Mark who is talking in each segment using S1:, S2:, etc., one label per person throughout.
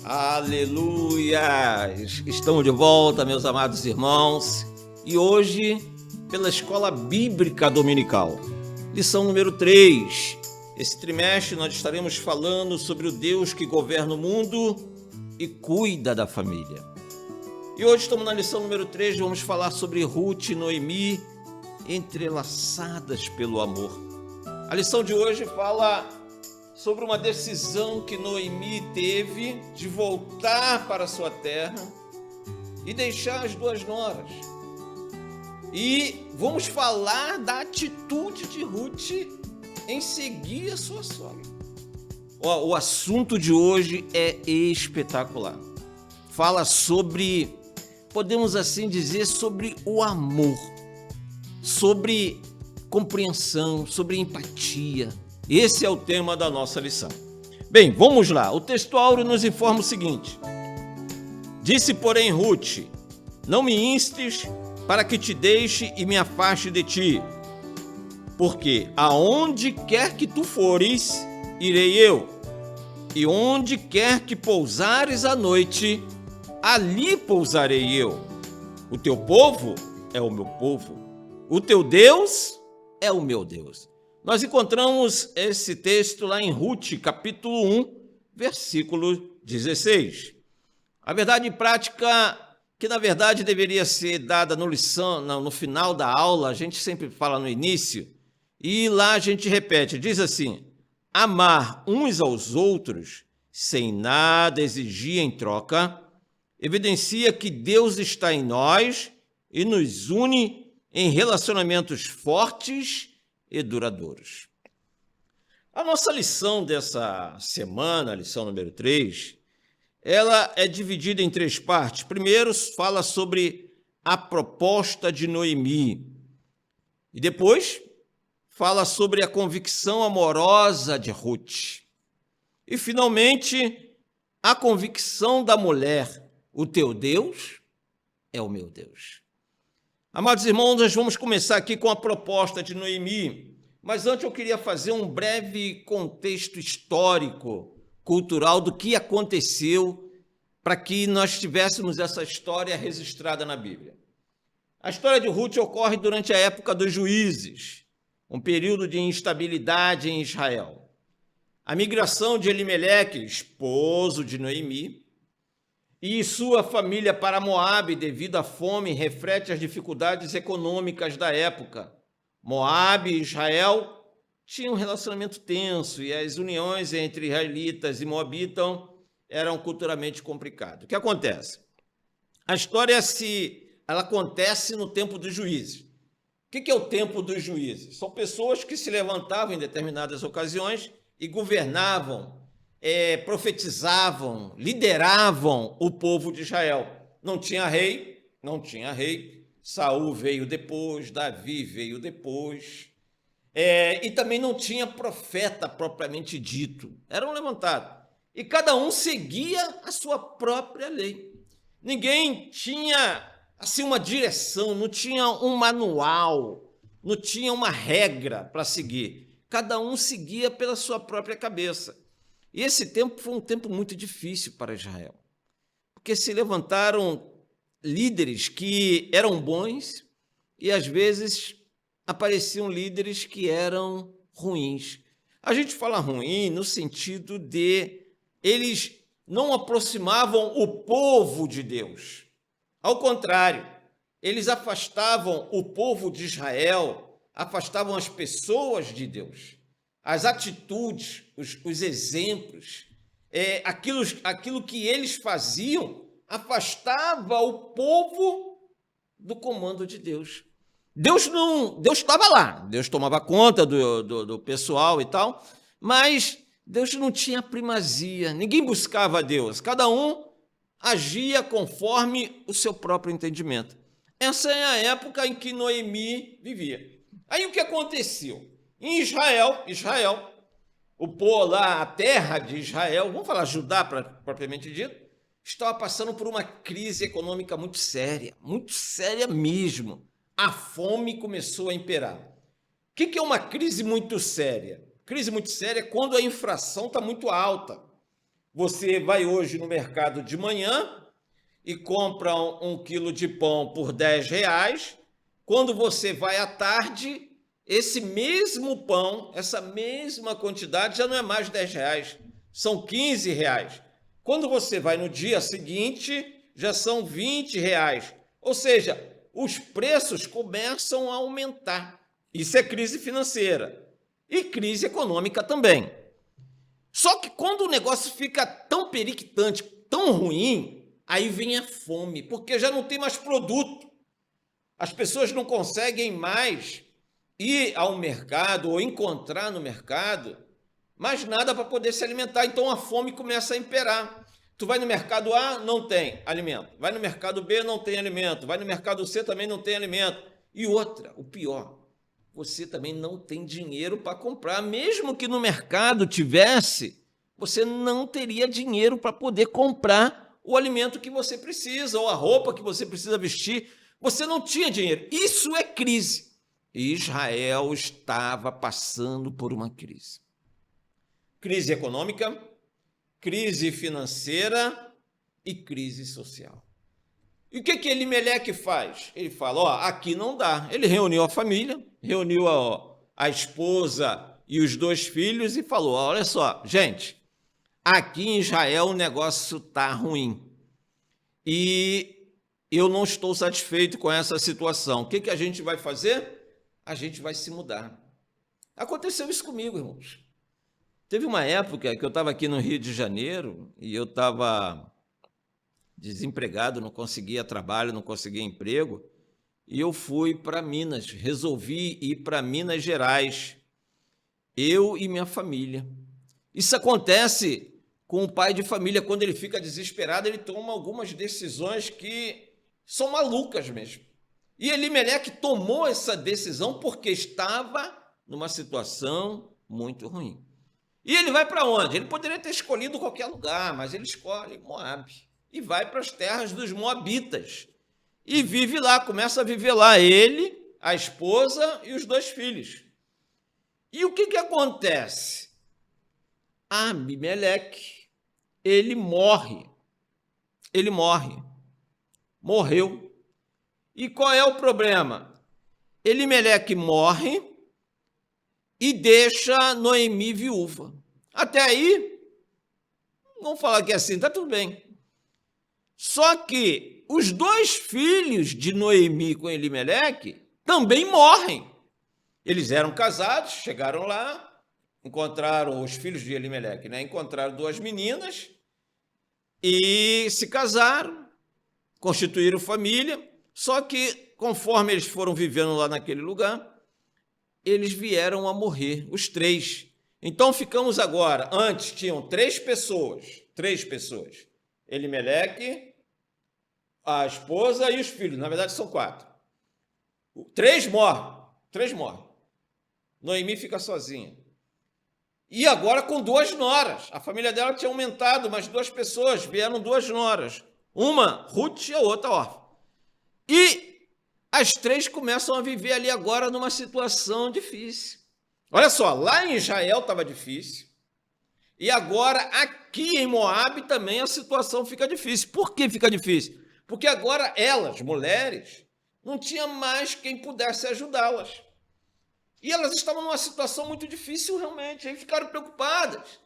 S1: Aleluia! Estamos de volta, meus amados irmãos, e hoje, pela Escola Bíblica Dominical, lição número 3. Esse trimestre nós estaremos falando sobre o Deus que governa o mundo e cuida da família. E hoje estamos na lição número 3, vamos falar sobre Ruth e Noemi, entrelaçadas pelo amor. A lição de hoje fala sobre uma decisão que Noemi teve de voltar para sua terra e deixar as duas noras. E vamos falar da atitude de Ruth em seguir a sua sogra. O assunto de hoje é espetacular. Fala sobre, podemos assim dizer, sobre o amor, sobre compreensão, sobre empatia. Esse é o tema da nossa lição. Bem, vamos lá. O texto áureo nos informa o seguinte: disse, porém, Ruth: não me instes para que te deixe e me afaste de ti, porque aonde quer que tu fores, irei eu, e onde quer que pousares à noite, ali pousarei eu. O teu povo é o meu povo, o teu Deus é o meu Deus. Nós encontramos esse texto lá em Ruth, capítulo 1, versículo 16. A verdade prática, que na verdade deveria ser dada no final da aula, a gente sempre fala no início, e lá a gente repete, diz assim: amar uns aos outros, sem nada exigir em troca, evidencia que Deus está em nós e nos une em relacionamentos fortes e duradouros. A nossa lição dessa semana, a lição número 3, ela é dividida em 3 partes. Primeiro, fala sobre a proposta de Noemi. E depois, fala sobre a convicção amorosa de Ruth. E, finalmente, a convicção da mulher: o teu Deus é o meu Deus. Amados irmãos, nós vamos começar aqui com a proposta de Noemi, mas antes eu queria fazer um breve contexto histórico, cultural do que aconteceu para que nós tivéssemos essa história registrada na Bíblia. A história de Ruth ocorre durante a época dos juízes, um período de instabilidade em Israel. A migração de Elimeleque, esposo de Noemi, e sua família para Moabe, devido à fome, reflete as dificuldades econômicas da época. Moabe e Israel tinham um relacionamento tenso e as uniões entre israelitas e moabitas eram culturalmente complicadas. O que acontece? A história ela acontece no tempo dos juízes. O que é o tempo dos juízes? São pessoas que se levantavam em determinadas ocasiões e governavam, profetizavam, lideravam o povo de Israel. Não tinha rei. Saul veio depois, Davi veio depois, e também não tinha profeta propriamente dito. Eram levantados. E cada um seguia a sua própria lei. Ninguém tinha assim uma direção, não tinha um manual, não tinha uma regra para seguir. Cada um seguia pela sua própria cabeça. E esse tempo foi um tempo muito difícil para Israel, porque se levantaram líderes que eram bons e, às vezes, apareciam líderes que eram ruins. A gente fala ruim no sentido de eles não aproximavam o povo de Deus. Ao contrário, eles afastavam o povo de Israel, afastavam as pessoas de Deus. As atitudes, os exemplos, aquilo que eles faziam afastava o povo do comando de Deus. Deus estava lá, Deus tomava conta do pessoal e tal, mas Deus não tinha primazia, ninguém buscava Deus, cada um agia conforme o seu próprio entendimento. Essa é a época em que Noemi vivia. Aí o que aconteceu? Em Israel, o povo lá, a terra de Israel, vamos falar Judá propriamente dito, estava passando por uma crise econômica muito séria mesmo. A fome começou a imperar. O que é uma crise muito séria? Crise muito séria é quando a inflação está muito alta. Você vai hoje no mercado de manhã e compra um quilo de pão por R$ 10. Quando você vai à tarde, esse mesmo pão, essa mesma quantidade já não é mais R$ 10, são R$ 15. Quando você vai no dia seguinte, já são R$ 20. Ou seja, os preços começam a aumentar. Isso é crise financeira e crise econômica também. Só que quando o negócio fica tão periquitante, tão ruim, aí vem a fome, porque já não tem mais produto. As pessoas não conseguem mais ir ao mercado ou encontrar no mercado mais nada para poder se alimentar. Então a fome começa a imperar. Tu vai no mercado A, não tem alimento. Vai no mercado B, não tem alimento. Vai no mercado C, também não tem alimento. E outra, o pior, você também não tem dinheiro para comprar. Mesmo que no mercado tivesse, você não teria dinheiro para poder comprar o alimento que você precisa ou a roupa que você precisa vestir. Você não tinha dinheiro. Isso é crise. E Israel estava passando por uma crise. Crise econômica, crise financeira e crise social. E o que Elimeleque faz? Ele fala, ó, aqui não dá. Ele reuniu a família, reuniu a esposa e os 2 filhos e falou, olha só, gente, aqui em Israel o negócio está ruim. E eu não estou satisfeito com essa situação. O que a gente vai fazer? A gente vai se mudar. Aconteceu isso comigo, irmãos. Teve uma época que eu estava aqui no Rio de Janeiro e eu estava desempregado, não conseguia trabalho, não conseguia emprego, e eu fui para Minas, resolvi ir para Minas Gerais, eu e minha família. Isso acontece com o pai de família, quando ele fica desesperado, ele toma algumas decisões que são malucas mesmo. E Elimeleque tomou essa decisão porque estava numa situação muito ruim. E ele vai para onde? Ele poderia ter escolhido qualquer lugar, mas ele escolhe Moabe e vai para as terras dos moabitas. E vive lá, começa a viver lá, ele, a esposa e os 2 filhos. E o que acontece? Abimeleque, ele morre. Ele morreu. E qual é o problema? Elimeleque morre e deixa Noemi viúva. Até aí, vamos falar que é assim, está tudo bem. Só que os 2 filhos de Noemi com Elimeleque também morrem. Eles eram casados, chegaram lá, encontraram os filhos de Elimeleque, né? Encontraram 2 meninas e se casaram, constituíram família. Só que, conforme eles foram vivendo lá naquele lugar, eles vieram a morrer, os 3. Então, ficamos agora, antes tinham 3 pessoas, Elimeleque, a esposa e os filhos, na verdade são 4. 3 morrem. Noemi fica sozinha. E agora com 2 noras, a família dela tinha aumentado, mas 2 pessoas, vieram 2 noras. Uma, Ruth, e a outra, órfã. E as 3 começam a viver ali agora numa situação difícil. Olha só, lá em Israel estava difícil. E agora aqui em Moabe também a situação fica difícil. Por que fica difícil? Porque agora elas, mulheres, não tinha mais quem pudesse ajudá-las. E elas estavam numa situação muito difícil realmente, aí ficaram preocupadas.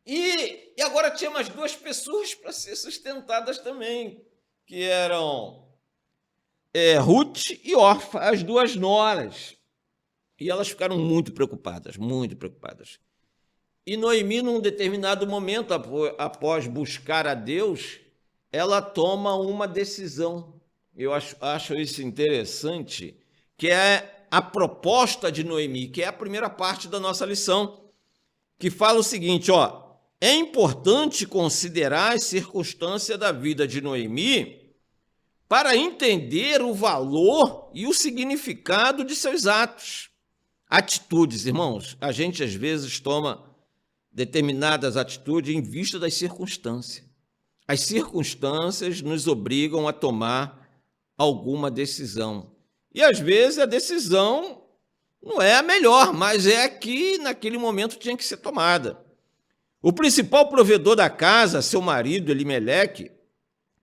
S1: E agora tinha mais 2 pessoas para ser sustentadas também, que eram Ruth e Orfa, as 2 noras. E elas ficaram muito preocupadas, muito preocupadas. E Noemi, num determinado momento, após buscar a Deus, ela toma uma decisão. Eu acho isso interessante, que é a proposta de Noemi, que é a primeira parte da nossa lição, que fala o seguinte, ó, é importante considerar as circunstâncias da vida de Noemi para entender o valor e o significado de seus atos. Atitudes, irmãos, a gente às vezes toma determinadas atitudes em vista das circunstâncias. As circunstâncias nos obrigam a tomar alguma decisão. E às vezes a decisão não é a melhor, mas é a que naquele momento tinha que ser tomada. O principal provedor da casa, seu marido, Elimeleque,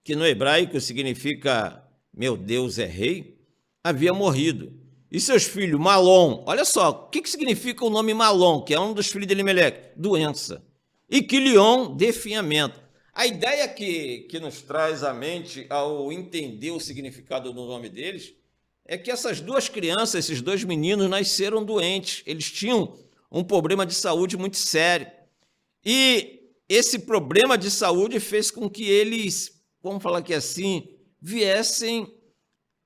S1: que no hebraico significa meu Deus é rei, havia morrido. E seus filhos, Malom, olha só, o que significa o nome Malom, que é um dos filhos de Elimeleque? Doença. E Quilion, definhamento. A ideia que nos traz à mente ao entender o significado do nome deles é que essas duas crianças, esses dois meninos, nasceram doentes. Eles tinham um problema de saúde muito sério. E esse problema de saúde fez com que eles, vamos falar aqui assim, viessem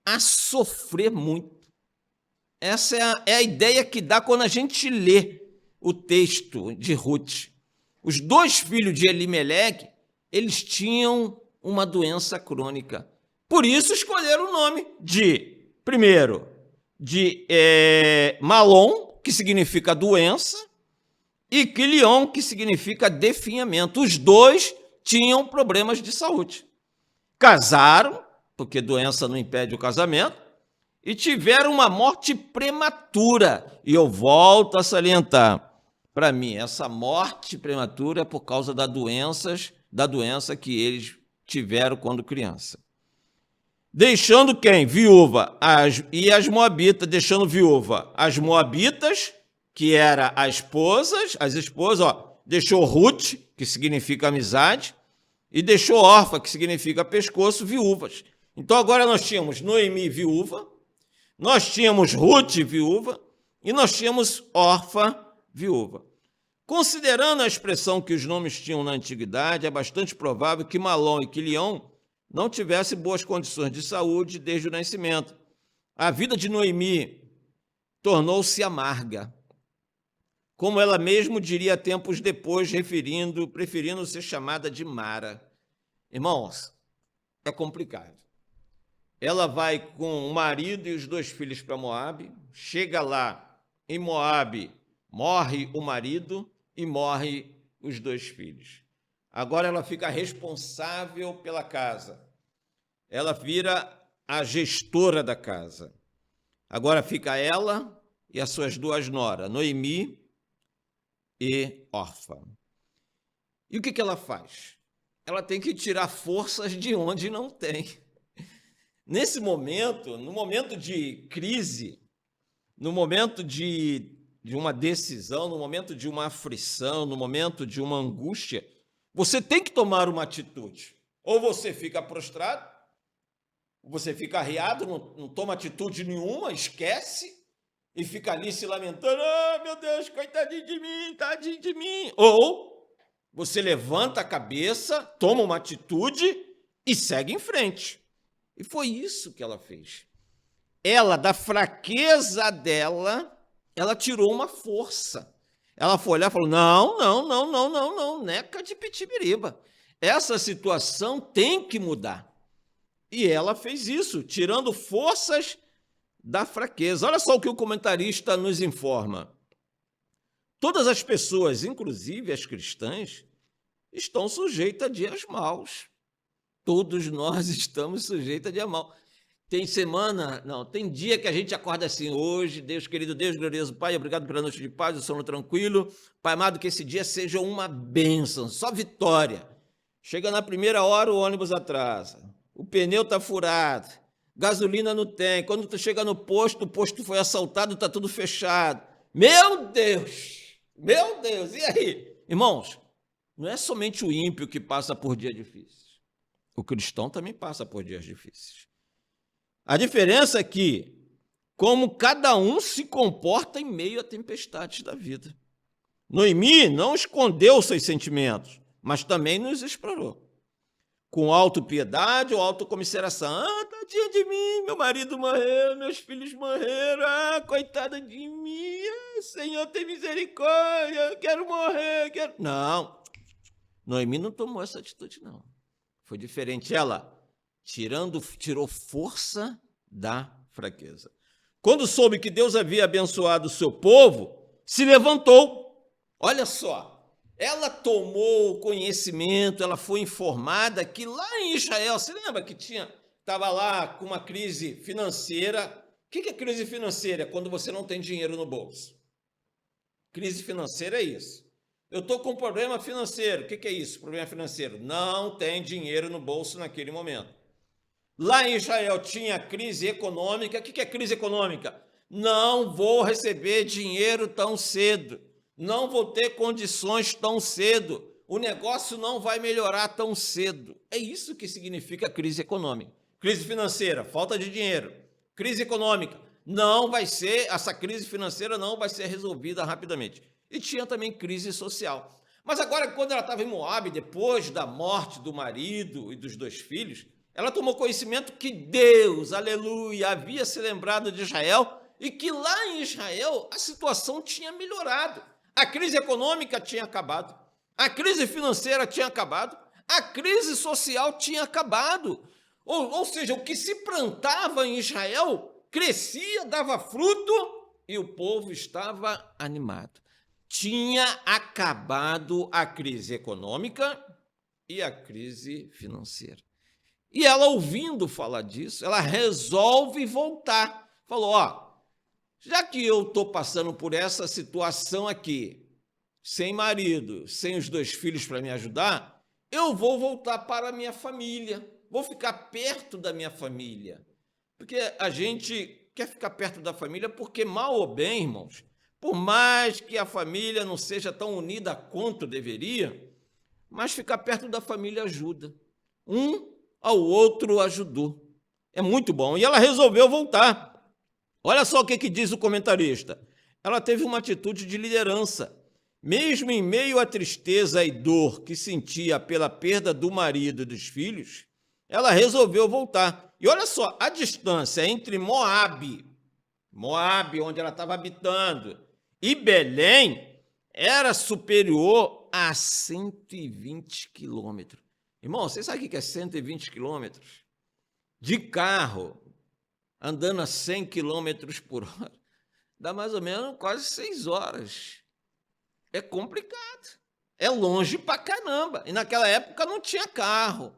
S1: a sofrer muito. Essa é a ideia que dá quando a gente lê o texto de Ruth. Os dois filhos de Elimeleque, eles tinham uma doença crônica. Por isso escolheram o nome primeiro, de Malom, que significa doença, e Quilion, que significa definhamento. Os dois tinham problemas de saúde. Casaram, porque doença não impede o casamento, e tiveram uma morte prematura. E eu volto a salientar, para mim, essa morte prematura é por causa da doença que eles tiveram quando criança. Deixando quem? Viúva. As moabitas, deixando viúva as moabitas, que eram as esposas, deixou Ruth, que significa amizade, e deixou Orfa, que significa pescoço, viúvas. Então agora nós tínhamos Noemi, viúva, nós tínhamos Ruth, viúva, e nós tínhamos Orfa, viúva. Considerando a expressão que os nomes tinham na antiguidade, é bastante provável que Malom e Quilion não tivessem boas condições de saúde desde o nascimento. A vida de Noemi tornou-se amarga, como ela mesma diria tempos depois, preferindo ser chamada de Mara. Irmãos, é complicado. Ela vai com o marido e os dois filhos para Moabe, chega lá, em Moabe, morre o marido e morre os dois filhos. Agora ela fica responsável pela casa. Ela vira a gestora da casa. Agora fica ela e as suas duas noras, Noemi e Orfa. E o que ela faz? Ela tem que tirar forças de onde não tem. Nesse momento, no momento de crise, no momento de uma decisão, no momento de uma aflição, no momento de uma angústia, você tem que tomar uma atitude. Ou você fica prostrado, você fica arriado, não toma atitude nenhuma, esquece e fica ali se lamentando, meu Deus, coitadinho de mim, tadinho de mim. Ou você levanta a cabeça, toma uma atitude e segue em frente. E foi isso que ela fez. Ela, da fraqueza dela, ela tirou uma força. Ela foi olhar e falou, não, neca de pitibiriba. Essa situação tem que mudar. E ela fez isso, tirando forças da fraqueza. Olha só o que o comentarista nos informa. Todas as pessoas, inclusive as cristãs, estão sujeitas a dias maus. Todos nós estamos sujeitos a dias maus. Tem dia que a gente acorda assim, hoje, Deus querido, Deus glorioso Pai, obrigado pela noite de paz, o sono tranquilo. Pai amado, que esse dia seja uma bênção, só vitória. Chega na primeira hora, o ônibus atrasa, o pneu está furado, gasolina não tem, quando tu chega no posto, o posto foi assaltado, está tudo fechado. Meu Deus, e aí? Irmãos, não é somente o ímpio que passa por dias difíceis, o cristão também passa por dias difíceis. A diferença é que, como cada um se comporta em meio à tempestade da vida. Noemi não escondeu seus sentimentos, mas também nos explorou. Com autopiedade ou autocomiseração. Tadinha de mim, meu marido morreu, meus filhos morreram, coitada de mim, Senhor, tem misericórdia, quero morrer, Não, Noemi não tomou essa atitude, não. Foi diferente. Ela tirou força da fraqueza. Quando soube que Deus havia abençoado o seu povo, se levantou. Olha só, ela tomou conhecimento, ela foi informada que lá em Israel, você lembra que estava lá com uma crise financeira, que é crise financeira? Quando você não tem dinheiro no bolso. Crise financeira é isso. Eu estou com um problema financeiro. O que é isso? Problema financeiro. Não tem dinheiro no bolso naquele momento. Lá em Israel tinha crise econômica. O que é crise econômica? Não vou receber dinheiro tão cedo. Não vou ter condições tão cedo. O negócio não vai melhorar tão cedo. É isso que significa crise econômica. Crise financeira, falta de dinheiro. Crise econômica, não vai ser, essa crise financeira não vai ser resolvida rapidamente. E tinha também crise social. Mas agora, quando ela estava em Moabe, depois da morte do marido e dos 2 filhos, ela tomou conhecimento que Deus, aleluia, havia se lembrado de Israel e que lá em Israel a situação tinha melhorado. A crise econômica tinha acabado, a crise financeira tinha acabado, a crise social tinha acabado. Ou seja, o que se plantava em Israel crescia, dava fruto e o povo estava animado. Tinha acabado a crise econômica e a crise financeira. E ela, ouvindo falar disso, ela resolve voltar. Falou, já que eu estou passando por essa situação aqui, sem marido, sem os 2 filhos para me ajudar, eu vou voltar para a minha família, vou ficar perto da minha família. Porque a gente quer ficar perto da família porque, mal ou bem, irmãos, por mais que a família não seja tão unida quanto deveria, mas ficar perto da família ajuda. Um ao outro ajudou. É muito bom. E ela resolveu voltar. Olha só o que diz o comentarista. Ela teve uma atitude de liderança. Mesmo em meio à tristeza e dor que sentia pela perda do marido e dos filhos, ela resolveu voltar. E olha só, a distância entre Moabe, onde ela estava habitando, e Belém, era superior a 120 quilômetros. Irmão, você sabe o que é 120 quilômetros? De carro, andando a 100 quilômetros por hora, dá mais ou menos quase 6 horas. É complicado. É longe pra caramba. E naquela época não tinha carro.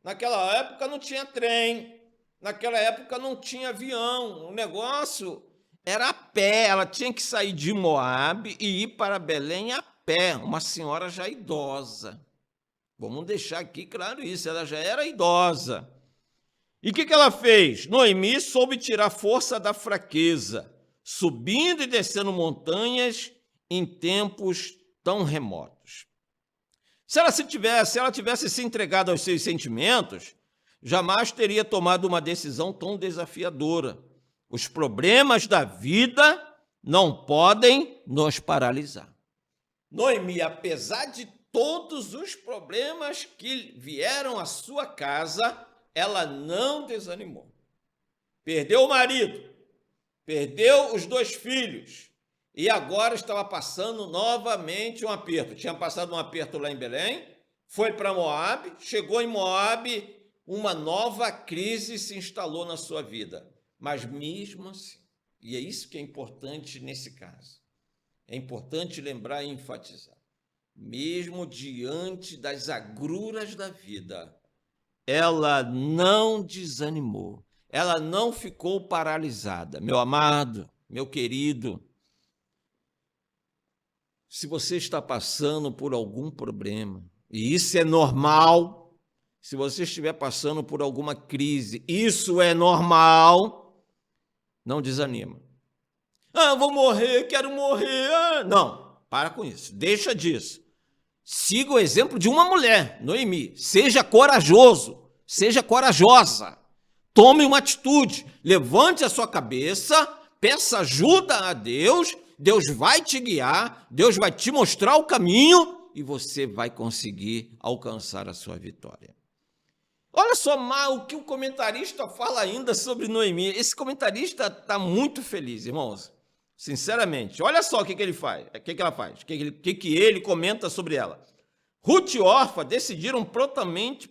S1: Naquela época não tinha trem. Naquela época não tinha avião. O negócio era a pé. Ela tinha que sair de Moabe e ir para Belém a pé. Uma senhora já idosa. Vamos deixar aqui claro isso. Ela já era idosa. E o que ela fez? Noemi soube tirar força da fraqueza, subindo e descendo montanhas em tempos tão remotos. Se ela tivesse se entregado aos seus sentimentos, jamais teria tomado uma decisão tão desafiadora. Os problemas da vida não podem nos paralisar. Noemi, apesar de todos os problemas que vieram à sua casa, ela não desanimou. Perdeu o marido, perdeu os 2 filhos, e agora estava passando novamente um aperto. Tinha passado um aperto lá em Belém, foi para Moabe, chegou em Moabe, uma nova crise se instalou na sua vida. Mas mesmo assim, e é isso que é importante nesse caso, é importante lembrar e enfatizar, mesmo diante das agruras da vida, ela não desanimou, ela não ficou paralisada. Meu amado, meu querido, se você está passando por algum problema, e isso é normal, se você estiver passando por alguma crise, isso é normal, não desanima. Vou morrer, quero morrer. Não, para com isso, deixa disso. Siga o exemplo de uma mulher, Noemi. Seja corajoso, seja corajosa. Tome uma atitude, levante a sua cabeça, peça ajuda a Deus, Deus vai te guiar, Deus vai te mostrar o caminho e você vai conseguir alcançar a sua vitória. Olha só o que o comentarista fala ainda sobre Noemi. Esse comentarista está muito feliz, irmãos. Sinceramente, olha só o que ele faz, o que ela faz, o que ele comenta sobre ela. Ruth e Orfa decidiram prontamente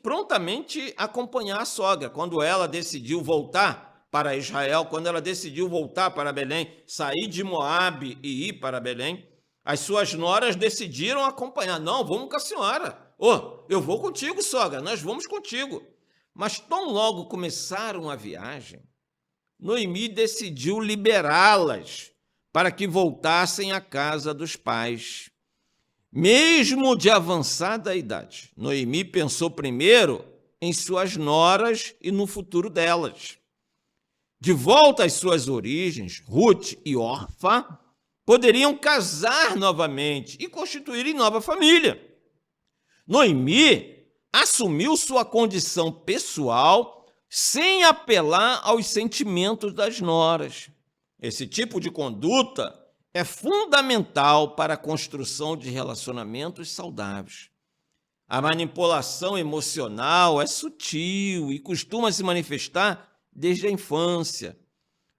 S1: acompanhar a sogra, quando ela decidiu voltar para Israel, quando ela decidiu voltar para Belém, sair de Moabe e ir para Belém, as suas noras decidiram acompanhar. Não, vamos com a senhora. Eu vou contigo, sogra, nós vamos contigo. Mas tão logo começaram a viagem, Noemi decidiu liberá-las para que voltassem à casa dos pais. Mesmo de avançada idade, Noemi pensou primeiro em suas noras e no futuro delas. De volta às suas origens, Ruth e Orfa poderiam casar novamente e constituírem nova família. Noemi assumiu sua condição pessoal sem apelar aos sentimentos das noras. Esse tipo de conduta é fundamental para a construção de relacionamentos saudáveis. A manipulação emocional é sutil e costuma se manifestar desde a infância.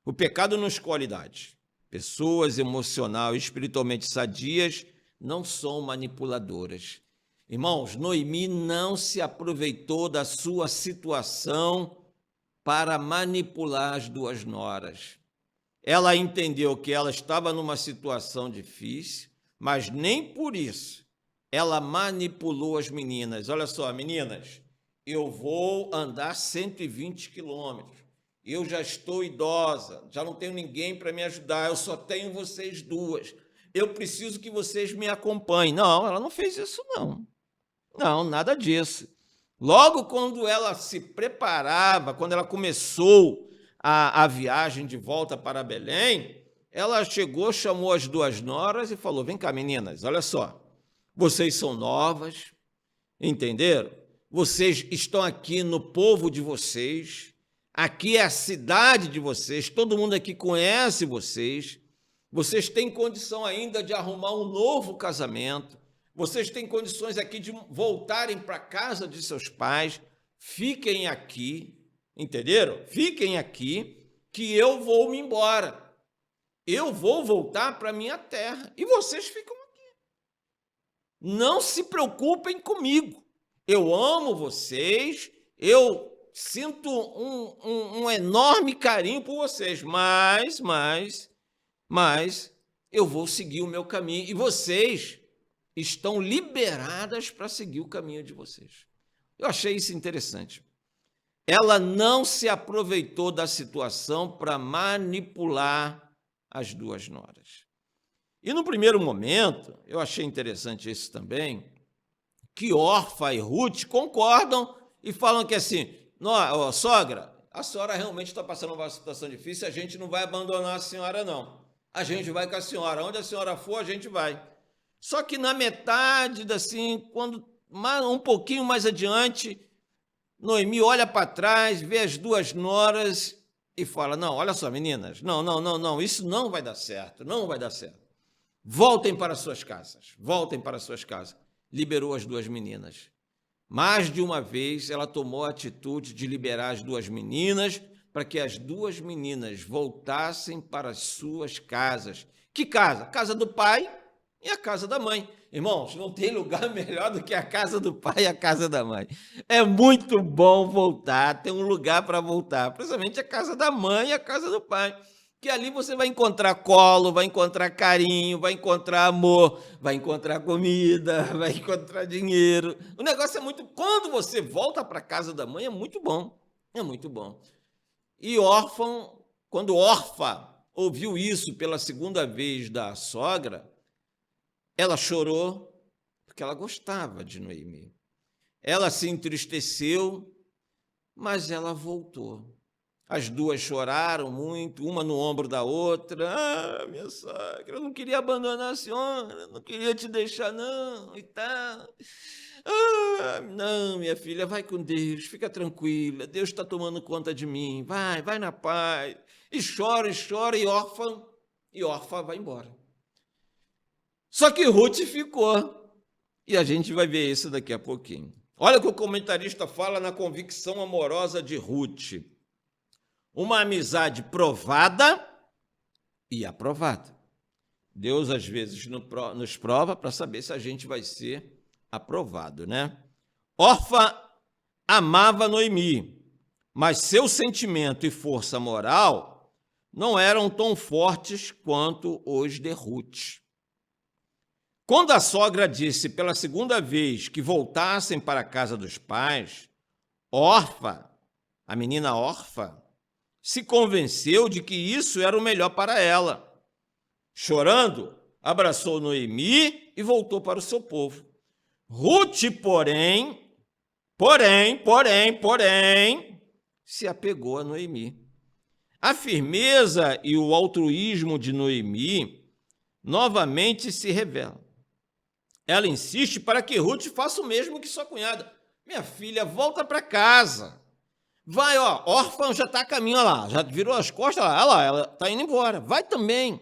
S1: O pecado não escolhe idade. Pessoas emocional e espiritualmente sadias não são manipuladoras. Irmãos, Noemi não se aproveitou da sua situação para manipular as duas noras. Ela entendeu que ela estava numa situação difícil, mas nem por isso ela manipulou as meninas. Olha só, meninas, eu vou andar 120 quilômetros. Eu já estou idosa, já não tenho ninguém para me ajudar, eu só tenho vocês duas. Eu preciso que vocês me acompanhem. Não, ela não fez isso, não. Não, nada disso. Logo quando ela se preparava, quando ela começou a viagem de volta para Belém, ela chegou, chamou as duas noras e falou: vem cá, meninas, olha só, vocês são novas, entenderam? Vocês estão aqui no povo de vocês, aqui é a cidade de vocês, todo mundo aqui conhece vocês, vocês têm condição ainda de arrumar um novo casamento, vocês têm condições aqui de voltarem para a casa de seus pais, fiquem aqui, entenderam? Fiquem aqui, que eu vou me embora. Eu vou voltar para a minha terra e vocês ficam aqui. Não se preocupem comigo. Eu amo vocês, eu sinto um enorme carinho por vocês, mas eu vou seguir o meu caminho e vocês estão liberadas para seguir o caminho de vocês. Eu achei isso interessante. Ela não se aproveitou da situação para manipular as duas noras. E no primeiro momento, eu achei interessante isso também, que Orfa e Ruth concordam e falam que assim, sogra, a senhora realmente está passando uma situação difícil, a gente não vai abandonar a senhora, não. A gente vai com a senhora, onde a senhora for, a gente vai. Só que na metade, assim, quando um pouquinho mais adiante, Noemi olha para trás, vê as duas noras e fala: não, olha só, meninas, não, isso não vai dar certo, não vai dar certo. Voltem para suas casas, voltem para suas casas. Liberou as duas meninas. Mais de uma vez, ela tomou a atitude de liberar as duas meninas para que as duas meninas voltassem para as suas casas. Que casa? Casa do pai e a casa da mãe. Irmãos, não tem lugar melhor do que a casa do pai e a casa da mãe. É muito bom voltar, ter um lugar para voltar, principalmente a casa da mãe e a casa do pai, que ali você vai encontrar colo, vai encontrar carinho, vai encontrar amor, vai encontrar comida, vai encontrar dinheiro. O negócio é muito... Quando você volta para a casa da mãe, é muito bom, é muito bom. E quando Orfa ouviu isso pela segunda vez da sogra, ela chorou porque ela gostava de Noemi. Ela se entristeceu, mas ela voltou. As duas choraram muito, uma no ombro da outra. Ah, minha sogra, eu não queria abandonar a senhora, não queria te deixar, não, e tal. Ah, não, minha filha, vai com Deus, fica tranquila, Deus está tomando conta de mim, vai na paz. E chora, e Orfa vai embora. Só que Ruth ficou, e a gente vai ver isso daqui a pouquinho. Olha o que o comentarista fala na convicção amorosa de Ruth. Uma amizade provada e aprovada. Deus, às vezes, nos prova para saber se a gente vai ser aprovado, né? Orfa amava Noemi, mas seu sentimento e força moral não eram tão fortes quanto os de Ruth. Quando a sogra disse pela segunda vez que voltassem para a casa dos pais, Orfa, a menina Orfa, se convenceu de que isso era o melhor para ela. Chorando, abraçou Noemi e voltou para o seu povo. Ruth, porém, se apegou a Noemi. A firmeza e o altruísmo de Noemi novamente se revelam. Ela insiste para que Ruth faça o mesmo que sua cunhada. Minha filha, volta para casa. Vai, ó, órfã já está a caminho, olha lá, já virou as costas, olha lá, ela está indo embora. Vai também.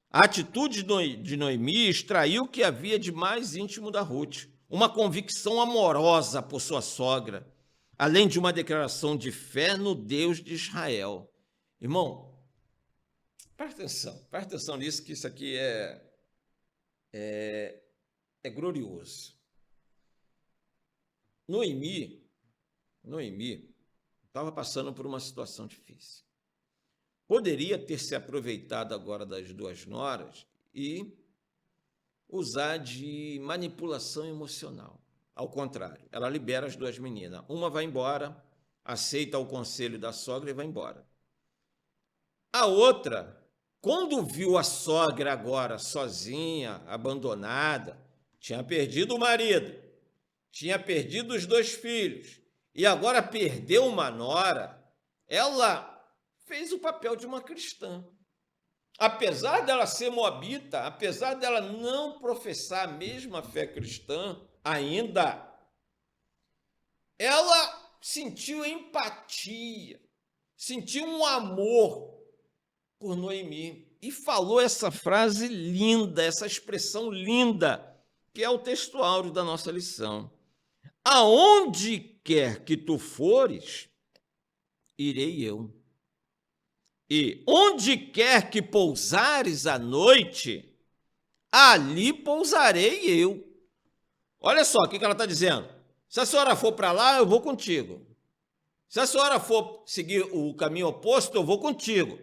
S1: A atitude de Noemi extraiu o que havia de mais íntimo da Ruth, uma convicção amorosa por sua sogra, além de uma declaração de fé no Deus de Israel. Irmão, presta atenção nisso, que isso aqui é glorioso. Noemi estava passando por uma situação difícil. Poderia ter se aproveitado agora das duas noras e usar de manipulação emocional. Ao contrário, ela libera as duas meninas. Uma vai embora, aceita o conselho da sogra e vai embora. A outra, quando viu a sogra agora sozinha, abandonada, tinha perdido o marido, tinha perdido os 2 filhos e agora perdeu uma nora, ela fez o papel de uma cristã. Apesar dela ser moabita, apesar dela não professar a mesma fé cristã ainda, ela sentiu empatia, sentiu um amor por Noemi e falou essa frase linda, essa expressão linda, que é o texto áureo da nossa lição. Aonde quer que tu fores, irei eu. E onde quer que pousares à noite, ali pousarei eu. Olha só o que ela está dizendo. Se a senhora for para lá, eu vou contigo. Se a senhora for seguir o caminho oposto, eu vou contigo.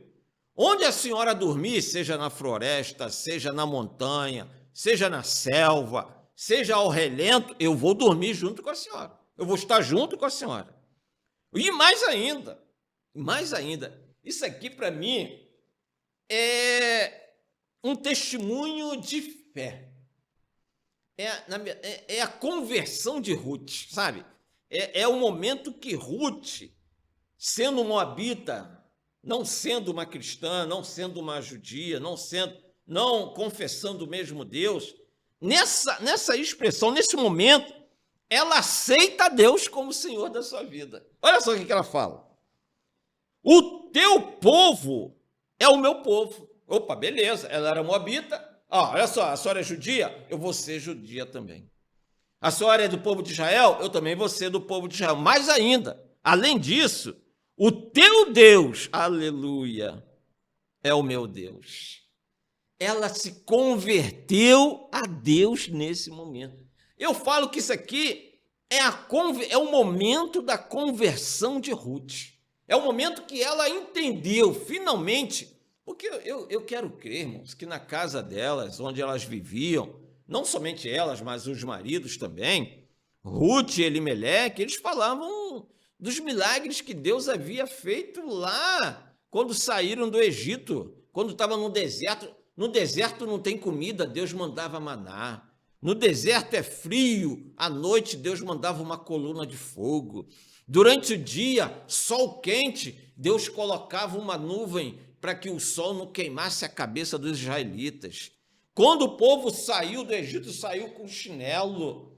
S1: Onde a senhora dormir, seja na floresta, seja na montanha, seja na selva, seja ao relento, eu vou dormir junto com a senhora. Eu vou estar junto com a senhora. E mais ainda, isso aqui para mim é um testemunho de fé. É a conversão de Ruth, sabe? É o momento que Ruth, sendo moabita, não sendo uma cristã, não sendo uma judia, não confessando o mesmo Deus, nessa expressão, nesse momento, ela aceita Deus como Senhor da sua vida. Olha só o que ela fala. O teu povo é o meu povo. Opa, beleza, ela era moabita. Olha só, a senhora é judia? Eu vou ser judia também. A senhora é do povo de Israel? Eu também vou ser do povo de Israel. Mais ainda, além disso, o teu Deus, aleluia, é o meu Deus. Ela se converteu a Deus nesse momento. Eu falo que isso aqui é o momento da conversão de Ruth. É o momento que ela entendeu, finalmente, porque eu quero crer, irmãos, que na casa delas, onde elas viviam, não somente elas, mas os maridos também, Ruth e Elimeleque, eles falavam dos milagres que Deus havia feito lá, quando saíram do Egito, quando estavam no deserto. No deserto não tem comida, Deus mandava maná. No deserto é frio, à noite Deus mandava uma coluna de fogo. Durante o dia, sol quente, Deus colocava uma nuvem para que o sol não queimasse a cabeça dos israelitas. Quando o povo saiu do Egito, saiu com um chinelo,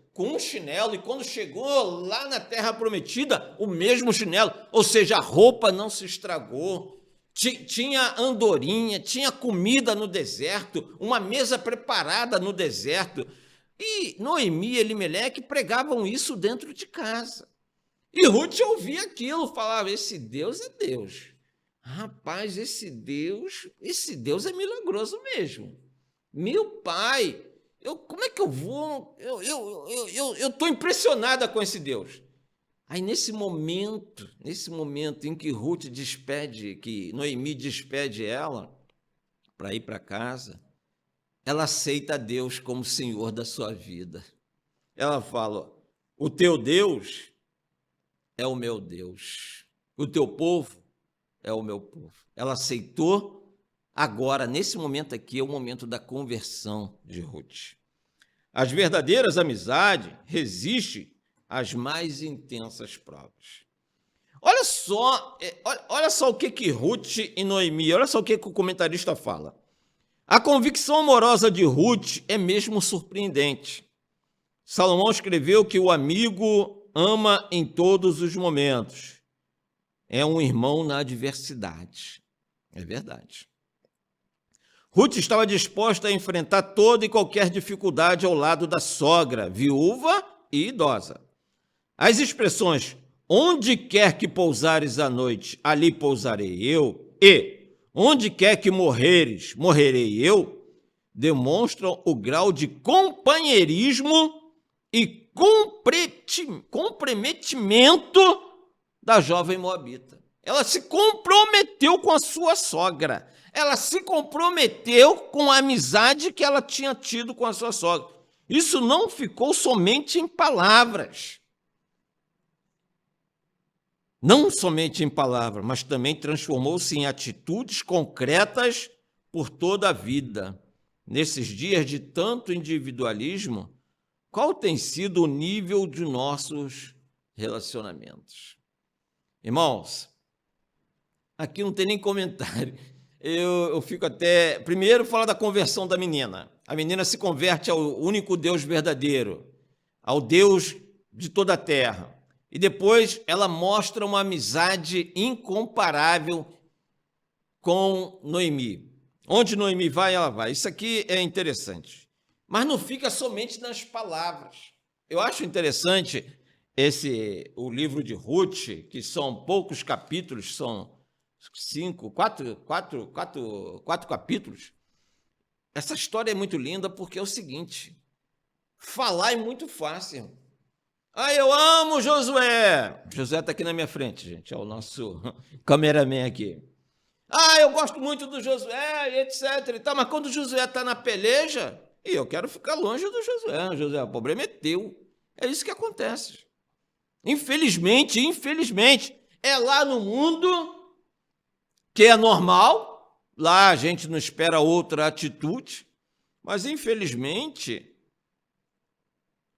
S1: e quando chegou lá na terra prometida, o mesmo chinelo, ou seja, a roupa não se estragou. Tinha andorinha, tinha comida no deserto, uma mesa preparada no deserto. E Noemi e Elimeleque pregavam isso dentro de casa. E Ruth ouvia aquilo, falava, esse Deus é Deus. Rapaz, esse Deus é milagroso mesmo. Meu pai, como é que eu vou? Eu estou impressionada com esse Deus. Aí nesse momento em que Ruth que Noemi despede ela para ir para casa, ela aceita Deus como Senhor da sua vida. Ela fala, o teu Deus é o meu Deus. O teu povo é o meu povo. Ela aceitou. Agora, nesse momento aqui, é o momento da conversão de Ruth. As verdadeiras amizades resistem às mais intensas provas. Olha só o que Ruth e Noemi, olha só o que o comentarista fala. A convicção amorosa de Ruth é mesmo surpreendente. Salomão escreveu que o amigo ama em todos os momentos. É um irmão na adversidade. É verdade. Ruth estava disposta a enfrentar toda e qualquer dificuldade ao lado da sogra, viúva e idosa. As expressões onde quer que pousares à noite, ali pousarei eu, e onde quer que morreres, morrerei eu, demonstram o grau de companheirismo e comprometimento da jovem moabita. Ela se comprometeu com a sua sogra. Ela se comprometeu com a amizade que ela tinha tido com a sua sogra. Isso não ficou somente em palavras. Não somente em palavras, mas também transformou-se em atitudes concretas por toda a vida. Nesses dias de tanto individualismo, qual tem sido o nível de nossos relacionamentos? Irmãos, aqui não tem nem comentário. Eu fico até... Primeiro, falar da conversão da menina. A menina se converte ao único Deus verdadeiro, ao Deus de toda a terra. E depois ela mostra uma amizade incomparável com Noemi. Onde Noemi vai, ela vai. Isso aqui é interessante. Mas não fica somente nas palavras. Eu acho interessante o livro de Ruth, que são poucos capítulos, são quatro capítulos. Essa história é muito linda porque é o seguinte: falar é muito fácil. Eu amo Josué. Josué está aqui na minha frente, gente. É o nosso cameraman aqui. Eu gosto muito do Josué, etc. E tal, mas quando o Josué está na peleja, eu quero ficar longe do Josué. Josué, o problema é teu. É isso que acontece. Infelizmente, é lá no mundo que é normal. Lá a gente não espera outra atitude. Mas, infelizmente,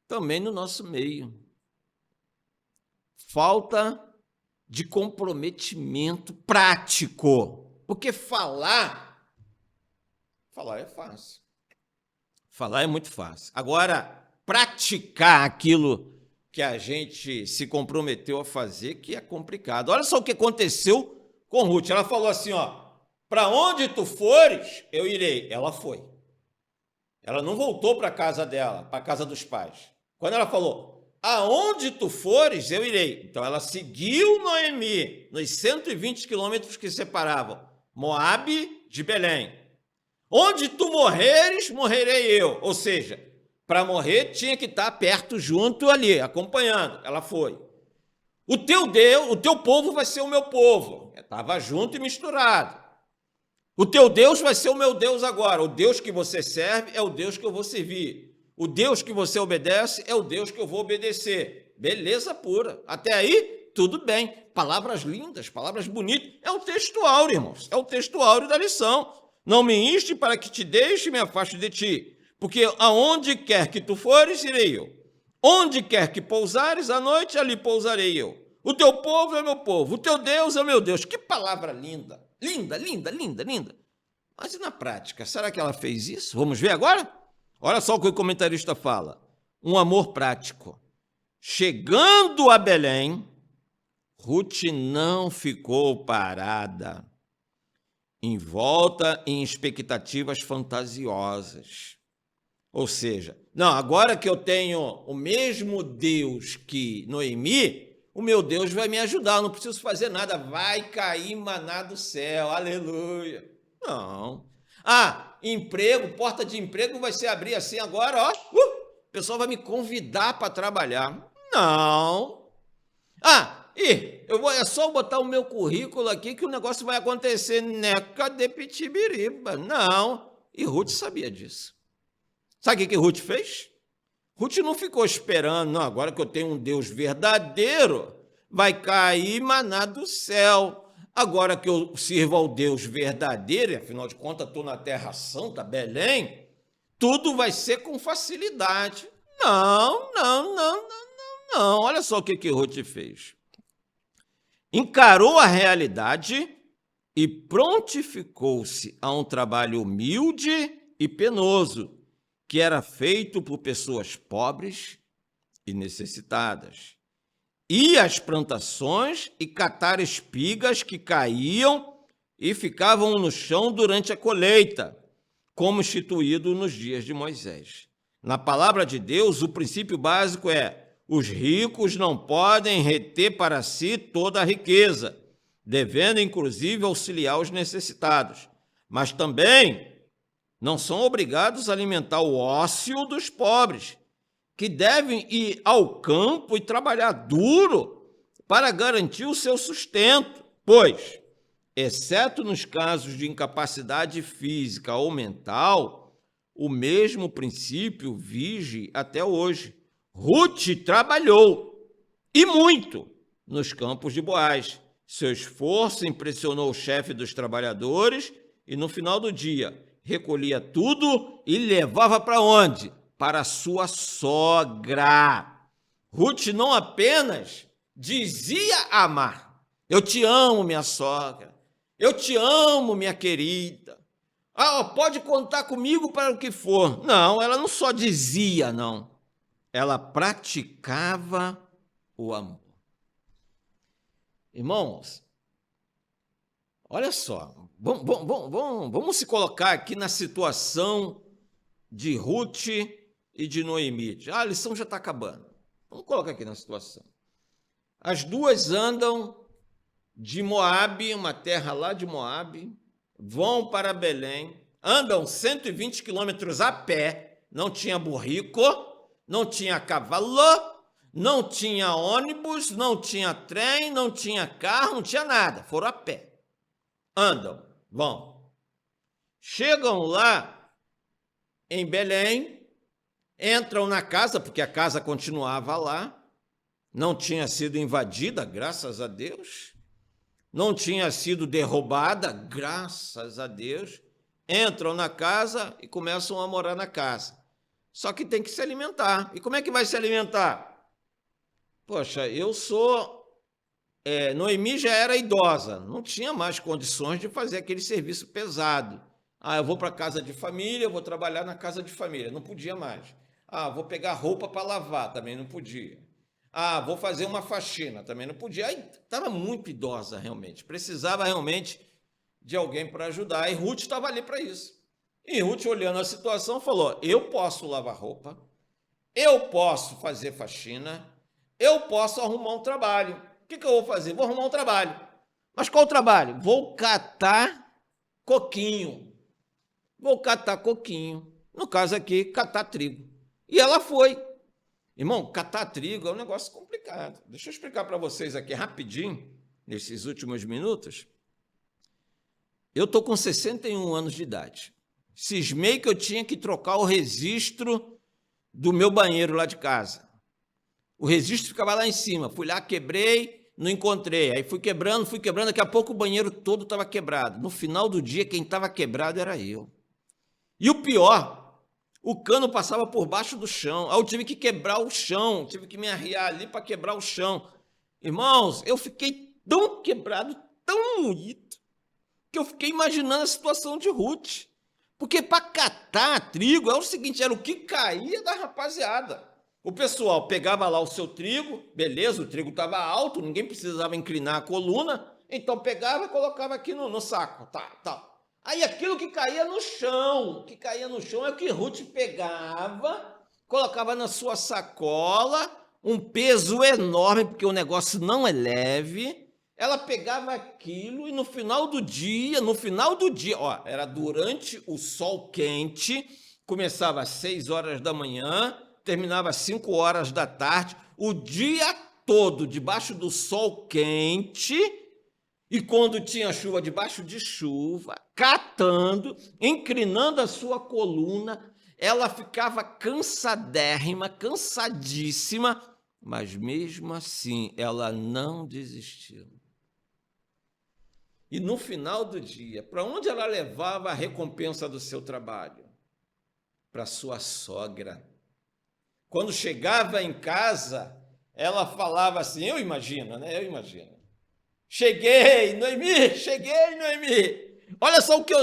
S1: também no nosso meio. Falta de comprometimento prático. Porque falar é fácil. Falar é muito fácil. Agora, praticar aquilo que a gente se comprometeu a fazer, que é complicado. Olha só o que aconteceu com Ruth. Ela falou assim, para onde tu fores, eu irei. Ela foi. Ela não voltou para a casa dela, para a casa dos pais. Quando ela falou, aonde tu fores, eu irei. Então, ela seguiu Noemi nos 120 quilômetros que separavam Moabe de Belém. Onde tu morreres, morrerei eu. Ou seja, para morrer tinha que estar perto, junto ali, acompanhando. Ela foi. O teu povo vai ser o meu povo. Estava junto e misturado. O teu Deus vai ser o meu Deus agora. O Deus que você serve é o Deus que eu vou servir. O Deus que você obedece é o Deus que eu vou obedecer. Beleza pura. Até aí, tudo bem. Palavras lindas, palavras bonitas. É o texto áureo, irmãos. É o texto áureo da lição. Não me inste para que te deixe e me afaste de ti. Porque aonde quer que tu fores, irei eu. Onde quer que pousares à noite, ali pousarei eu. O teu povo é meu povo. O teu Deus é meu Deus. Que palavra linda. Linda, linda, linda, linda. Mas e na prática, será que ela fez isso? Vamos ver agora? Olha só o que o comentarista fala. Um amor prático. Chegando a Belém, Ruth não ficou parada, envolta em expectativas fantasiosas. Ou seja, não, agora que eu tenho o mesmo Deus que Noemi, o meu Deus vai me ajudar, eu não preciso fazer nada, vai cair maná do céu, aleluia. Não. Emprego, porta de emprego vai ser abrir assim agora, o pessoal vai me convidar para trabalhar. Não. É só botar o meu currículo aqui que o negócio vai acontecer, neca de pitibiriba. Não. E Ruth sabia disso. Sabe o que Ruth fez? Ruth não ficou esperando, não, agora que eu tenho um Deus verdadeiro, vai cair maná do céu. Agora que eu sirvo ao Deus verdadeiro, e afinal de contas estou na Terra Santa, Belém, tudo vai ser com facilidade. Não, não, não, não, não, não. Olha só o que Ruth fez. Encarou a realidade e prontificou-se a um trabalho humilde e penoso, que era feito por pessoas pobres e necessitadas. Ir às plantações e catar espigas que caíam e ficavam no chão durante a colheita, como instituído nos dias de Moisés. Na palavra de Deus, o princípio básico é: os ricos não podem reter para si toda a riqueza, devendo inclusive auxiliar os necessitados, mas também não são obrigados a alimentar o ócio dos pobres, que devem ir ao campo e trabalhar duro para garantir o seu sustento, pois, exceto nos casos de incapacidade física ou mental, o mesmo princípio vige até hoje. Ruth trabalhou, e muito, nos campos de Boaz. Seu esforço impressionou o chefe dos trabalhadores e, no final do dia, recolhia tudo e levava para onde? Para sua sogra. Ruth não apenas dizia amar: eu te amo, minha sogra, eu te amo, minha querida, pode contar comigo para o que for. Não, ela não só dizia, não. Ela praticava o amor. Irmãos, olha só, vamos se colocar aqui na situação de Ruth e de Noemi. A lição já está acabando. Vamos colocar aqui na situação. As duas andam de Moabe, uma terra lá de Moabe, vão para Belém, andam 120 quilômetros a pé, não tinha burrico, não tinha cavalo, não tinha ônibus, não tinha trem, não tinha carro, não tinha nada, foram a pé. Andam, vão. Chegam lá em Belém, entram na casa, porque a casa continuava lá, não tinha sido invadida, graças a Deus, não tinha sido derrubada, graças a Deus. Entram na casa e começam a morar na casa. Só que tem que se alimentar. E como é que vai se alimentar? Poxa, Noemi já era idosa, não tinha mais condições de fazer aquele serviço pesado. Eu vou para a casa de família, vou trabalhar na casa de família. Não podia mais. Vou pegar roupa para lavar, também não podia. Vou fazer uma faxina, também não podia. Aí estava muito idosa, realmente. Precisava realmente de alguém para ajudar. E Ruth estava ali para isso. E Ruth, olhando a situação, falou: eu posso lavar roupa, eu posso fazer faxina, eu posso arrumar um trabalho. O que eu vou fazer? Vou arrumar um trabalho. Mas qual trabalho? Vou catar coquinho. Vou catar coquinho. No caso aqui, catar trigo. E ela foi. Irmão, catar trigo é um negócio complicado. Deixa eu explicar para vocês aqui rapidinho, nesses últimos minutos. Eu estou com 61 anos de idade. Cismei que eu tinha que trocar o registro do meu banheiro lá de casa. O registro ficava lá em cima. Fui lá, quebrei, não encontrei. Aí fui quebrando, daqui a pouco o banheiro todo estava quebrado. No final do dia, quem estava quebrado era eu. E o pior, o cano passava por baixo do chão. Aí eu tive que quebrar o chão, tive que me arriar ali para quebrar o chão. Irmãos, eu fiquei tão quebrado, tão moído, que eu fiquei imaginando a situação de Ruth. Porque para catar trigo é o seguinte, era o que caía da rapaziada. O pessoal pegava lá o seu trigo, beleza, o trigo estava alto, ninguém precisava inclinar a coluna, então pegava e colocava aqui no saco, tá. Aí aquilo que caía no chão, é o que Ruth pegava, colocava na sua sacola, um peso enorme, porque o negócio não é leve. Ela pegava aquilo e no final do dia, era durante o sol quente, começava às 6 horas da manhã, terminava às 5 horas da tarde, o dia todo debaixo do sol quente, e quando tinha chuva, debaixo de chuva, catando, inclinando a sua coluna, ela ficava cansadérrima, cansadíssima, mas mesmo assim ela não desistiu. E no final do dia, para onde ela levava a recompensa do seu trabalho? Para sua sogra. Quando chegava em casa, ela falava assim, eu imagino, né? Eu imagino. Cheguei, Noemi. Olha só o que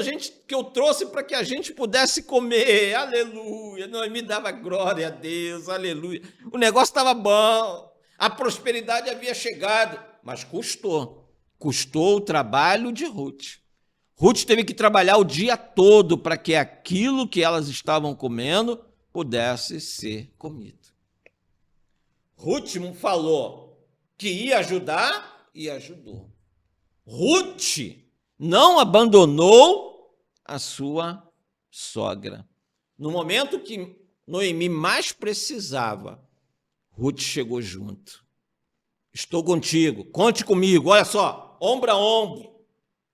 S1: eu trouxe para que a gente pudesse comer. Aleluia. Noemi dava glória a Deus, aleluia. O negócio estava bom, a prosperidade havia chegado, mas custou. Custou o trabalho de Ruth. Ruth teve que trabalhar o dia todo para que aquilo que elas estavam comendo pudesse ser comido. Ruth falou que ia ajudar e ajudou. Ruth não abandonou a sua sogra. No momento que Noemi mais precisava, Ruth chegou junto. Estou contigo, conte comigo, olha só, ombro a ombro.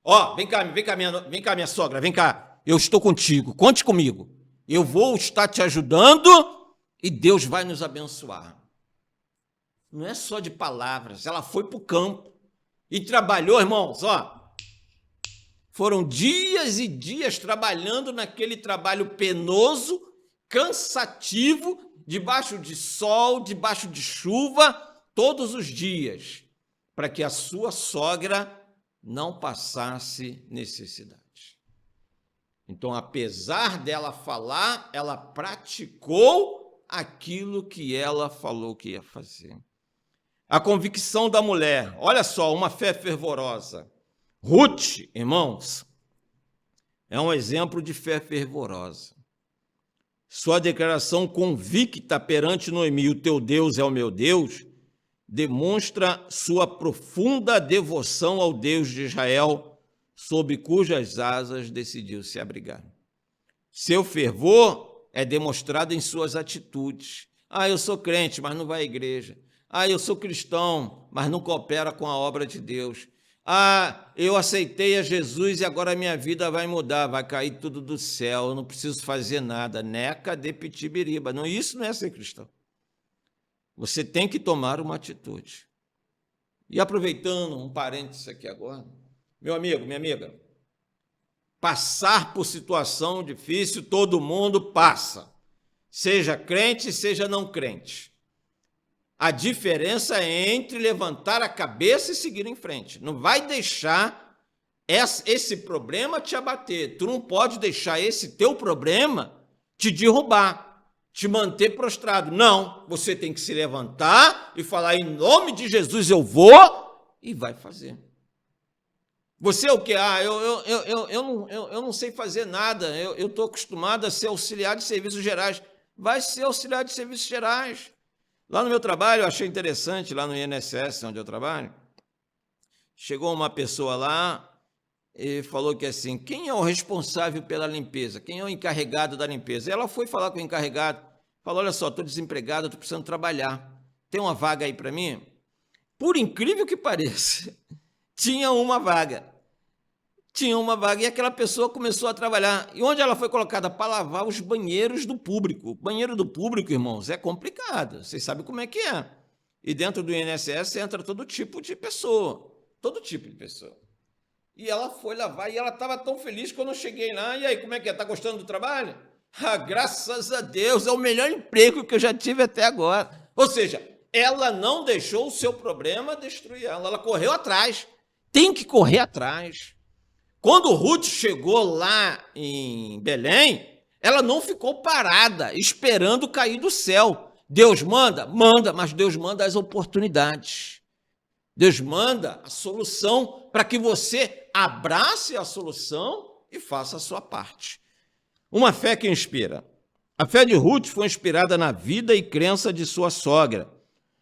S1: Ó, vem cá, minha sogra, vem cá. Eu estou contigo, conte comigo. Eu vou estar te ajudando e Deus vai nos abençoar. Não é só de palavras, ela foi para o campo e trabalhou, irmãos, ó. Foram dias e dias trabalhando naquele trabalho penoso, cansativo, debaixo de sol, debaixo de chuva, todos os dias, para que a sua sogra não passasse necessidade. Então, apesar dela falar, ela praticou aquilo que ela falou que ia fazer. A convicção da mulher, olha só, uma fé fervorosa. Ruth, irmãos, é um exemplo de fé fervorosa. Sua declaração convicta perante Noemi, o teu Deus é o meu Deus, demonstra sua profunda devoção ao Deus de Israel, sob cujas asas decidiu se abrigar. Seu fervor é demonstrado em suas atitudes. Eu sou crente, mas não vai à igreja. Eu sou cristão, mas não coopera com a obra de Deus. Eu aceitei a Jesus e agora a minha vida vai mudar, vai cair tudo do céu, eu não preciso fazer nada. Neca de pitibiriba. Não, isso não é ser cristão. Você tem que tomar uma atitude. E aproveitando um parênteses aqui agora, meu amigo, minha amiga, passar por situação difícil, todo mundo passa. Seja crente, seja não crente. A diferença é entre levantar a cabeça e seguir em frente. Não vai deixar esse problema te abater. Tu não pode deixar esse teu problema te derrubar, te manter prostrado. Não, você tem que se levantar e falar, em nome de Jesus eu vou, e vai fazer. Você é o quê? Eu não sei fazer nada, eu estou acostumado a ser auxiliar de serviços gerais. Vai ser auxiliar de serviços gerais. Lá no meu trabalho, eu achei interessante, lá no INSS, onde eu trabalho, chegou uma pessoa lá e falou que assim, quem é o responsável pela limpeza? Quem é o encarregado da limpeza? E ela foi falar com o encarregado, falou, olha só, estou desempregado, estou precisando trabalhar. Tem uma vaga aí para mim? Por incrível que pareça, tinha uma vaga e aquela pessoa começou a trabalhar. E onde ela foi colocada? Para lavar os banheiros do público. O banheiro do público, irmãos, é complicado. Vocês sabem como é que é. E dentro do INSS entra todo tipo de pessoa. E ela foi lavar e ela estava tão feliz quando eu cheguei lá. E aí, como é que é? Está gostando do trabalho? Graças a Deus, é o melhor emprego que eu já tive até agora. Ou seja, ela não deixou o seu problema destruir ela. Ela correu atrás. Tem que correr atrás. Quando Ruth chegou lá em Belém, ela não ficou parada, esperando cair do céu. Deus manda, mas Deus manda as oportunidades. Deus manda a solução para que você abrace a solução e faça a sua parte. Uma fé que inspira. A fé de Ruth foi inspirada na vida e crença de sua sogra.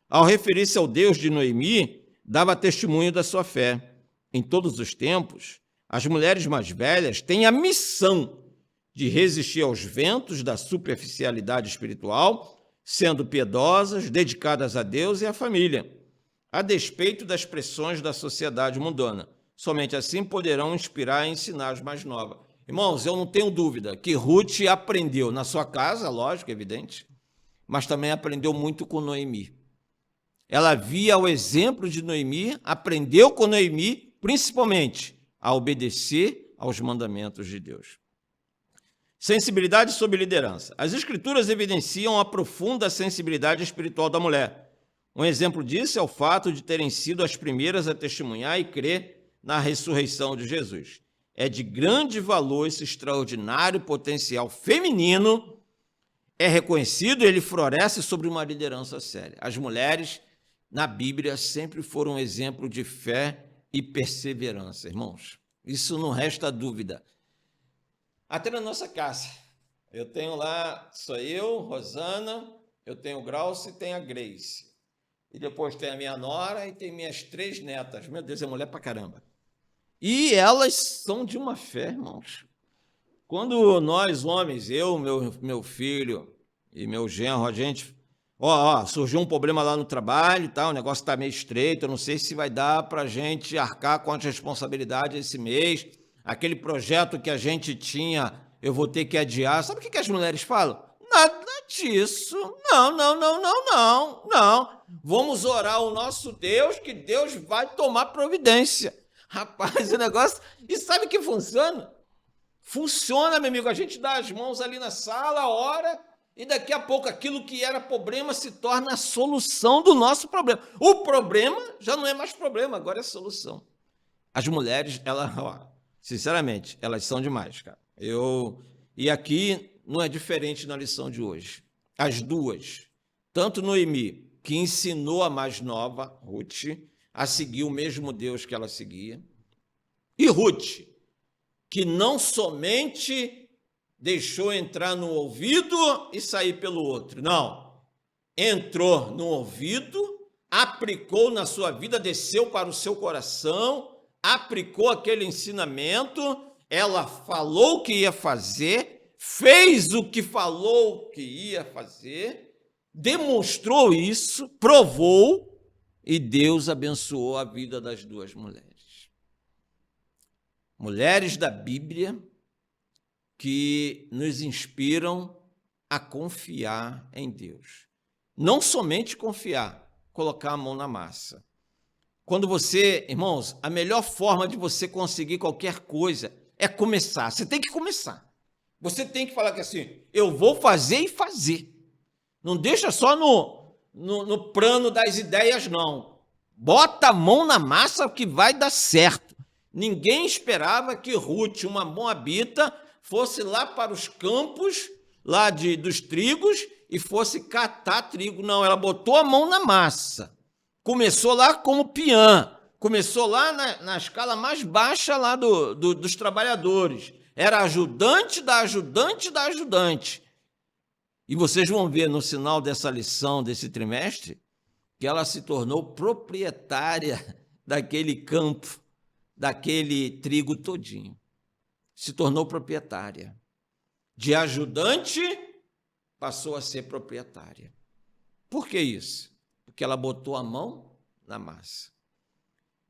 S1: Ao referir-se ao Deus de Noemi, dava testemunho da sua fé. Em todos os tempos, as mulheres mais velhas têm a missão de resistir aos ventos da superficialidade espiritual, sendo piedosas, dedicadas a Deus e à família, a despeito das pressões da sociedade mundana. Somente assim poderão inspirar e ensinar os mais novos. Irmãos, eu não tenho dúvida que Ruth aprendeu na sua casa, lógico, evidente, mas também aprendeu muito com Noemi. Ela via o exemplo de Noemi, aprendeu com Noemi, principalmente, a obedecer aos mandamentos de Deus. Sensibilidade sob liderança. As Escrituras evidenciam a profunda sensibilidade espiritual da mulher. Um exemplo disso é o fato de terem sido as primeiras a testemunhar e crer na ressurreição de Jesus. É de grande valor esse extraordinário potencial feminino, é reconhecido e ele floresce sobre uma liderança séria. As mulheres, na Bíblia, sempre foram um exemplo de fé e perseverança, irmãos. Isso não resta dúvida. Até na nossa casa. Eu tenho lá, sou eu, Rosana, eu tenho o Grauce e tenho a Grace. E depois tem a minha nora e tem minhas 3 netas. Meu Deus, é mulher pra caramba. E elas são de uma fé, irmãos. Quando nós, homens, eu, meu filho e meu genro, a gente... surgiu um problema lá no trabalho e tal, o negócio está meio estreito, eu não sei se vai dar para a gente arcar com as responsabilidades esse mês. Aquele projeto que a gente tinha, eu vou ter que adiar. Sabe o que as mulheres falam? Nada disso. Não. Vamos orar ao nosso Deus, que Deus vai tomar providência. Rapaz, o negócio... E sabe que funciona? Funciona, meu amigo. A gente dá as mãos ali na sala, ora, e daqui a pouco aquilo que era problema se torna a solução do nosso problema. O problema já não é mais problema, agora é solução. As mulheres, sinceramente, elas são demais, cara. E aqui não é diferente na lição de hoje. As duas, tanto Noemi, que ensinou a mais nova, Ruth, a seguir o mesmo Deus que ela seguia, e Ruth, que não somente deixou entrar no ouvido e sair pelo outro, não. Entrou no ouvido, aplicou na sua vida, desceu para o seu coração, aplicou aquele ensinamento, ela falou o que ia fazer, fez o que falou que ia fazer, demonstrou isso, provou, e Deus abençoou a vida das duas mulheres. Mulheres da Bíblia que nos inspiram a confiar em Deus. Não somente confiar, colocar a mão na massa. Quando você, irmãos, a melhor forma de você conseguir qualquer coisa é começar. Você tem que começar. Você tem que falar que assim, eu vou fazer e fazer. Não deixa só no plano das ideias, não. Bota a mão na massa que vai dar certo. Ninguém esperava que Ruth, uma moabita, fosse lá para os campos lá dos trigos e fosse catar trigo. Não, ela botou a mão na massa. Começou lá como peã. Começou lá na escala mais baixa lá dos trabalhadores. Era ajudante da ajudante da ajudante. E vocês vão ver no final dessa lição, desse trimestre, que ela se tornou proprietária daquele campo, daquele trigo todinho. Se tornou proprietária. De ajudante, passou a ser proprietária. Por que isso? Porque ela botou a mão na massa.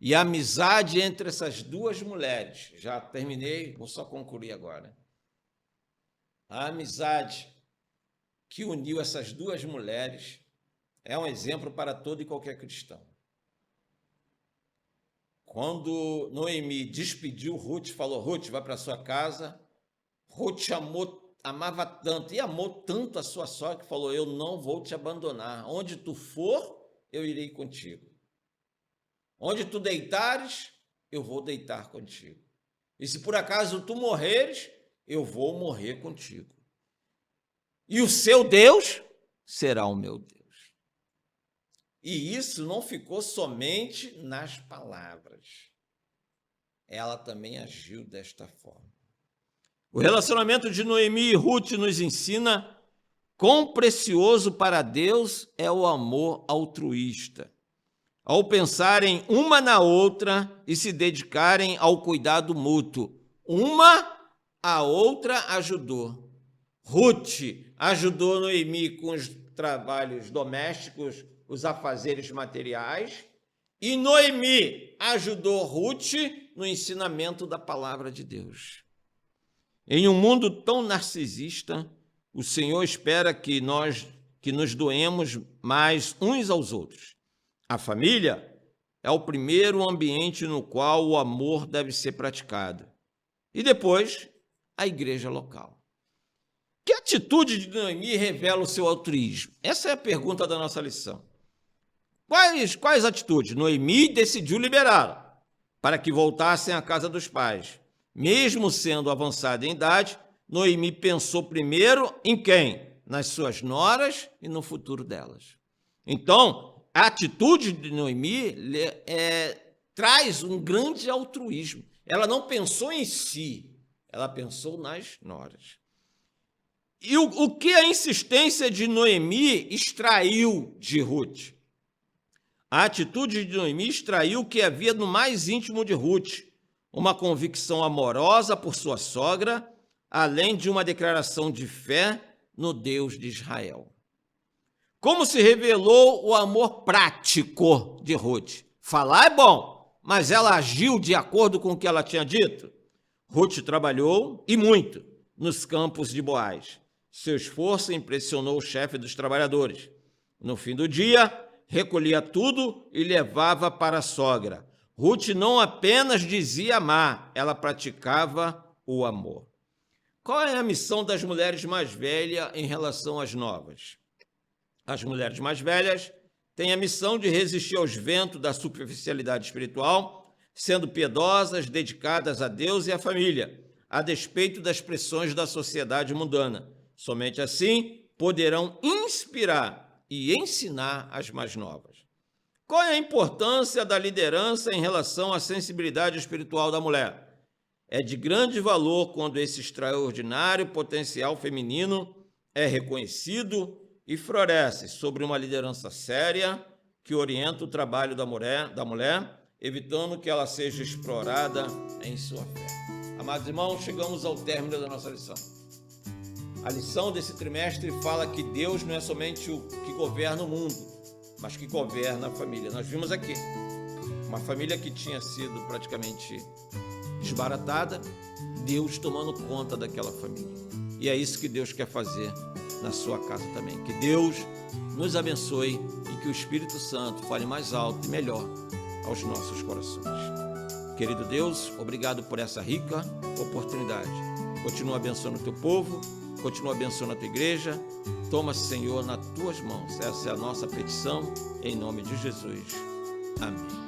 S1: E a amizade entre essas duas mulheres, já terminei, vou só concluir agora. A amizade que uniu essas duas mulheres é um exemplo para todo e qualquer cristão. Quando Noemi despediu Ruth, falou, Ruth, vai para sua casa, Ruth amava tanto e amou tanto a sua sogra que falou, eu não vou te abandonar. Onde tu for, eu irei contigo. Onde tu deitares, eu vou deitar contigo. E se por acaso tu morreres, eu vou morrer contigo. E o seu Deus será o meu Deus. E isso não ficou somente nas palavras. Ela também agiu desta forma. O relacionamento de Noemi e Ruth nos ensina quão precioso para Deus é o amor altruísta. Ao pensarem uma na outra e se dedicarem ao cuidado mútuo. Uma a outra ajudou. Ruth ajudou Noemi com os trabalhos domésticos, os afazeres materiais, e Noemi ajudou Ruth no ensinamento da palavra de Deus. Em um mundo tão narcisista, o Senhor espera que nos doemos mais uns aos outros. A família é o primeiro ambiente no qual o amor deve ser praticado. E depois, a igreja local. Que atitude de Noemi revela o seu altruísmo? Essa é a pergunta da nossa lição. Quais atitudes? Noemi decidiu liberá-la para que voltassem à casa dos pais. Mesmo sendo avançada em idade, Noemi pensou primeiro em quem? Nas suas noras e no futuro delas. Então, a atitude de Noemi traz um grande altruísmo. Ela não pensou em si, ela pensou nas noras. E o que a insistência de Noemi extraiu de Ruth? A atitude de Noemi extraiu o que havia no mais íntimo de Ruth, uma convicção amorosa por sua sogra, além de uma declaração de fé no Deus de Israel. Como se revelou o amor prático de Ruth? Falar é bom, mas ela agiu de acordo com o que ela tinha dito? Ruth trabalhou, e muito, nos campos de Boaz. Seu esforço impressionou o chefe dos trabalhadores. No fim do dia, recolhia tudo e levava para a sogra. Ruth não apenas dizia amar, ela praticava o amor. Qual é a missão das mulheres mais velhas em relação às novas? As mulheres mais velhas têm a missão de resistir aos ventos da superficialidade espiritual, sendo piedosas, dedicadas a Deus e à família, a despeito das pressões da sociedade mundana. Somente assim poderão inspirar e ensinar as mais novas. Qual é a importância da liderança em relação à sensibilidade espiritual da mulher? É de grande valor quando esse extraordinário potencial feminino é reconhecido e floresce sobre uma liderança séria que orienta o trabalho da mulher, evitando que ela seja explorada em sua fé. Amados irmãos, chegamos ao término da nossa lição. A lição desse trimestre fala que Deus não é somente o que governa o mundo, mas que governa a família. Nós vimos aqui uma família que tinha sido praticamente desbaratada, Deus tomando conta daquela família. E é isso que Deus quer fazer na sua casa também. Que Deus nos abençoe e que o Espírito Santo fale mais alto e melhor aos nossos corações. Querido Deus, obrigado por essa rica oportunidade. Continua abençoando o teu povo, continua abençoando a tua igreja. Toma, Senhor, nas tuas mãos. Essa é a nossa petição, em nome de Jesus. Amém.